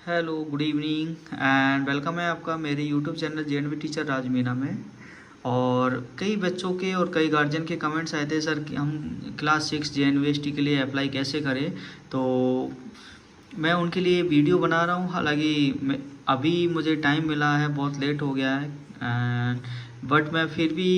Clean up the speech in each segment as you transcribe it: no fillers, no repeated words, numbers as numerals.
Hello, good evening and welcome है आपका मेरे यूट्यूब चैनल जेएनवी टीचर राज मीना में। और कई बच्चों के और कई गार्जियन के कमेंट्स आए थे सर कि हम क्लास 6 जेएनवीएसटी के लिए अप्लाई कैसे करें। तो मैं उनके लिए वीडियो बना रहा हूँ। हालांकि अभी मुझे टाइम मिला है, बहुत लेट हो गया है एंड बट मैं फिर भी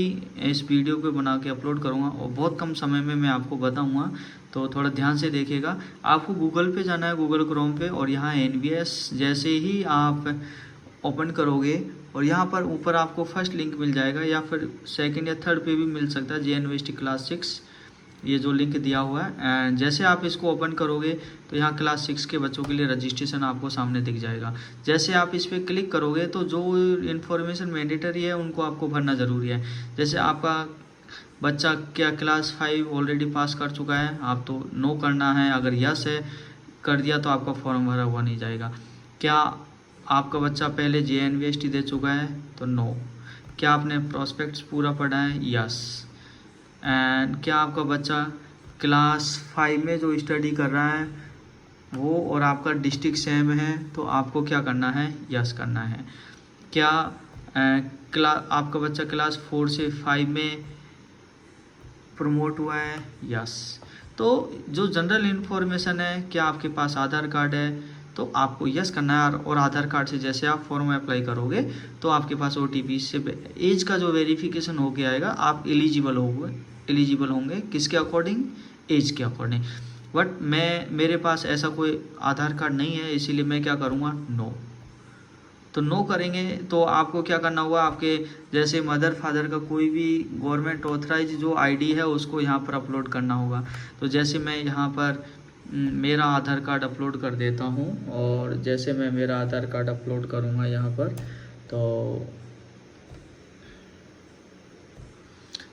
इस वीडियो को बना के अपलोड करूँगा और बहुत कम समय में मैं आपको बताऊँगा। तो थोड़ा ध्यान से देखिएगा। आपको गूगल पे जाना है, गूगल क्रोम पे, और यहाँ एनवीएस जैसे ही आप ओपन करोगे और यहाँ पर ऊपर आपको फर्स्ट लिंक मिल जाएगा या फिर सेकंड या थर्ड पे भी मिल सकता है, जेएनवीएसटी क्लास 6 ये जो लिंक दिया हुआ है। एंड जैसे आप इसको ओपन करोगे तो यहाँ क्लास 6 के बच्चों के लिए रजिस्ट्रेशन आपको सामने दिख जाएगा। जैसे आप इस पर क्लिक करोगे तो जो इन्फॉर्मेशन मैंडेटरी है उनको आपको भरना ज़रूरी है। जैसे आपका बच्चा क्या क्लास 5 ऑलरेडी पास कर चुका है, आप तो नो करना है। अगर यस है कर दिया तो आपका फॉर्म भरा हुआ नहीं जाएगा। क्या आपका बच्चा पहले जेएनवीएसटी दे चुका है तो नो। क्या आपने प्रोस्पेक्ट्स पूरा पढ़ा है, यस। एंड क्या आपका बच्चा क्लास 5 में जो स्टडी कर रहा है वो और आपका डिस्ट्रिक्ट सेम है तो आपको क्या करना है, यस करना है। क्या आपका बच्चा क्लास 4 से 5 में प्रमोट हुआ है, यस। तो जो जनरल इन्फॉर्मेशन है, क्या आपके पास आधार कार्ड है, तो आपको यस करना है। और आधार कार्ड से जैसे आप फॉर्म अप्लाई करोगे तो आपके पास ओटीपी से एज का जो वेरिफिकेशन हो के आएगा, आप एलिजिबल होंगे किसके अकॉर्डिंग, एज के अकॉर्डिंग। बट मेरे पास ऐसा कोई आधार कार्ड नहीं है, इसीलिए मैं क्या करूँगा, नो। तो नो करेंगे तो आपको क्या करना होगा, आपके जैसे मदर फादर का कोई भी गवर्नमेंट ऑथराइज जो आईडी है उसको यहाँ पर अपलोड करना होगा। तो जैसे मैं यहाँ पर मेरा आधार कार्ड अपलोड कर देता हूँ, और जैसे मैं मेरा आधार कार्ड अपलोड करूँगा यहाँ पर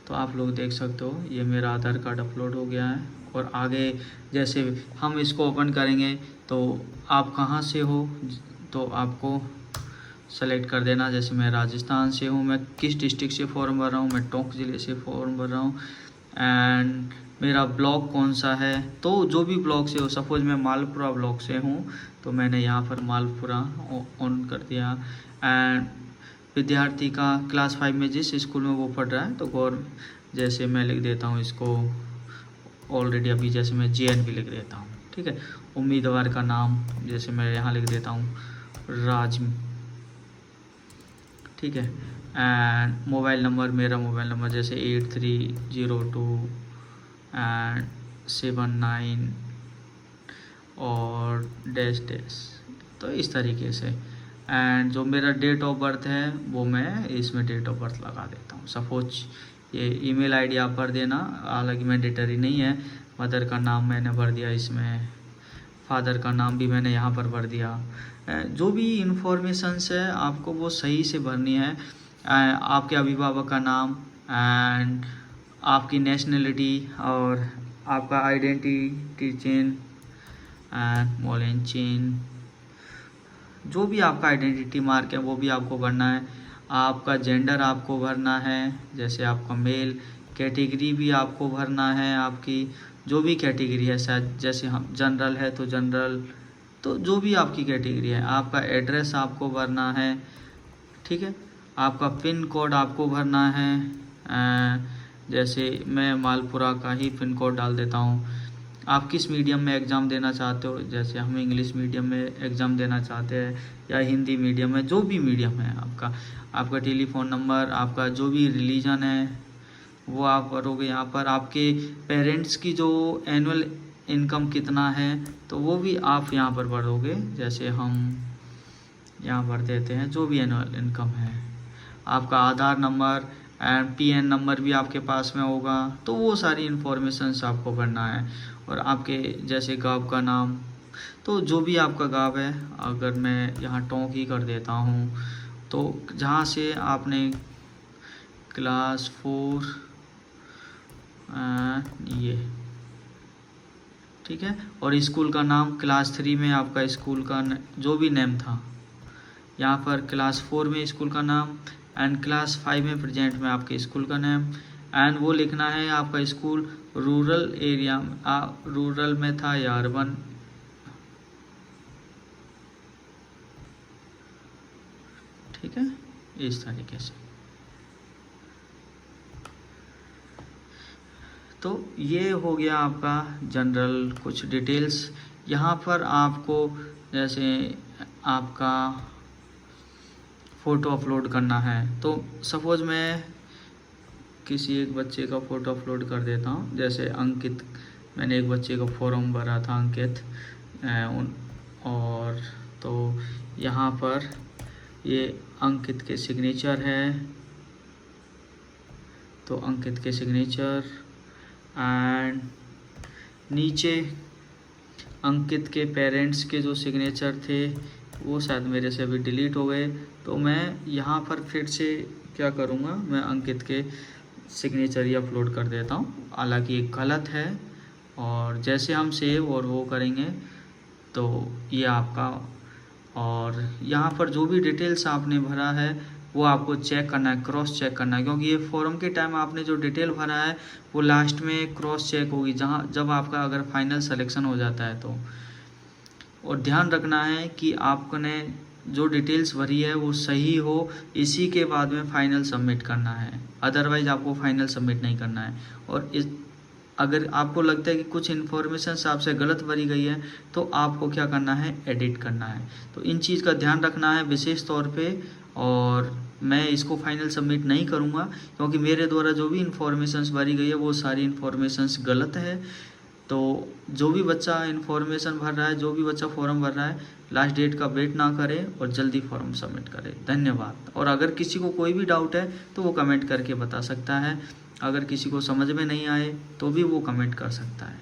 तो आप लोग देख सकते हो ये मेरा आधार कार्ड अपलोड हो गया है। और आगे जैसे हम इसको ओपन करेंगे तो आप कहाँ से हो तो आपको सेलेक्ट कर देना। जैसे मैं राजस्थान से हूँ, मैं किस डिस्ट्रिक्ट से फॉर्म भर रहा हूँ, मैं टोंक ज़िले से फॉर्म भर रहा हूँ। एंड मेरा ब्लॉक कौन सा है, तो जो भी ब्लॉक से हो, सपोज मैं मालपुरा ब्लॉक से हूँ तो मैंने यहाँ पर मालपुरा ऑन कर दिया। एंड विद्यार्थी का क्लास 5 में जिस स्कूल में वो पढ़ रहा है तो जैसे मैं लिख देता हूँ इसको ऑलरेडी अभी, जैसे मैं जेएनवी लिख देता हूँ, ठीक है। उम्मीदवार का नाम जैसे मैं यहाँ लिख देता हूँ राज, ठीक है। एंड मोबाइल नंबर, मेरा मोबाइल नंबर जैसे 8302 और डैश डैश, तो इस तरीके से। एंड जो मेरा डेट ऑफ बर्थ है वो मैं इसमें डेट ऑफ बर्थ लगा देता हूँ। सपोज ये ईमेल आईडी आप भर देना, हालांकि मैंडेटरी नहीं है। मदर का नाम मैंने भर दिया इसमें, फादर का नाम भी मैंने यहाँ पर भर दिया। जो भी इंफॉर्मेशंस है आपको वो सही से भरनी है। आपके अभिभावक का नाम एंड आपकी नेशनलिटी और आपका आइडेंटिटी चेन एंड मोलेन चेन, जो भी आपका आइडेंटिटी मार्क है वो भी आपको भरना है। आपका जेंडर आपको भरना है, जैसे आपका मेल। कैटेगरी भी आपको भरना है, आपकी जो भी कैटेगरी है, शायद जैसे हम जनरल है तो जनरल, तो जो भी आपकी कैटेगरी है। आपका एड्रेस आपको भरना है, ठीक है। आपका पिन कोड आपको भरना है, जैसे मैं मालपुरा का ही पिन कोड डाल देता हूँ। आप किस मीडियम में एग्ज़ाम देना चाहते हो, जैसे हम इंग्लिश मीडियम में एग्ज़ाम देना चाहते हैं या हिंदी मीडियम में, जो भी मीडियम है आपका टेलीफोन नंबर, आपका जो भी रिलीजन है वो आप भरोगे यहाँ पर। आपके पेरेंट्स की जो एनुअल इनकम कितना है तो वो भी आप यहाँ पर भरोगे। जैसे हम यहाँ भर देते हैं जो भी एनुअल इनकम है। आपका आधार नंबर एंड पीएन नंबर भी आपके पास में होगा, तो वो सारी इन्फॉर्मेशंस आपको भरना है। और आपके जैसे गाँव का नाम, तो जो भी आपका गाँव है, अगर मैं यहाँ टोंक ही कर देता हूँ तो जहाँ से आपने क्लास 4 ये, ठीक है। और स्कूल का नाम, क्लास 3 में आपका स्कूल का जो भी नेम था, यहाँ पर क्लास 4 में स्कूल का नाम एंड क्लास 5 में प्रेजेंट में आपके स्कूल का नेम। एंड वो लिखना है आपका स्कूल रूरल एरिया रूरल में था या अर्बन, ठीक है, इस तरीके से। तो ये हो गया आपका जनरल कुछ डिटेल्स। यहाँ पर आपको जैसे आपका फ़ोटो अपलोड करना है, तो सपोज़ मैं किसी एक बच्चे का फ़ोटो अपलोड कर देता हूँ, जैसे अंकित, मैंने एक बच्चे का फॉर्म भरा था अंकित, और तो यहाँ पर ये अंकित के सिग्नेचर है, तो अंकित के सिग्नेचर, एंड नीचे अंकित के पेरेंट्स के जो सिग्नेचर थे वो शायद मेरे से अभी डिलीट हो गए, तो मैं यहाँ पर फिर से क्या करूँगा, मैं अंकित के सिग्नेचर ही अपलोड कर देता हूँ, हालांकि ये गलत है। और जैसे हम सेव और वो करेंगे तो ये आपका, और यहाँ पर जो भी डिटेल्स आपने भरा है वो आपको चेक करना है, क्रॉस चेक करना है, क्योंकि ये फॉर्म के टाइम आपने जो डिटेल भरा है वो लास्ट में क्रॉस चेक होगी, जब आपका अगर फाइनल सिलेक्शन हो जाता है तो। और ध्यान रखना है कि आपने जो डिटेल्स भरी है वो सही हो, इसी के बाद में फाइनल सबमिट करना है, अदरवाइज आपको फाइनल सबमिट नहीं करना है। और अगर आपको लगता है कि कुछ इन्फॉर्मेशन आपसे गलत भरी गई है तो आपको क्या करना है, एडिट करना है। तो इन चीज़ का ध्यान रखना है विशेष तौर पे। और मैं इसको फाइनल सबमिट नहीं करूँगा क्योंकि मेरे द्वारा जो भी इन्फॉर्मेशंस भरी गई है वो सारी इन्फॉर्मेशंस गलत है। तो जो भी बच्चा इन्फॉर्मेशन भर रहा है, जो भी बच्चा फॉर्म भर रहा है, लास्ट डेट का वेट ना करे और जल्दी फॉर्म सबमिट करे। धन्यवाद। और अगर किसी को कोई भी डाउट है तो वो कमेंट करके बता सकता है, अगर किसी को समझ में नहीं आए तो भी वो कमेंट कर सकता है।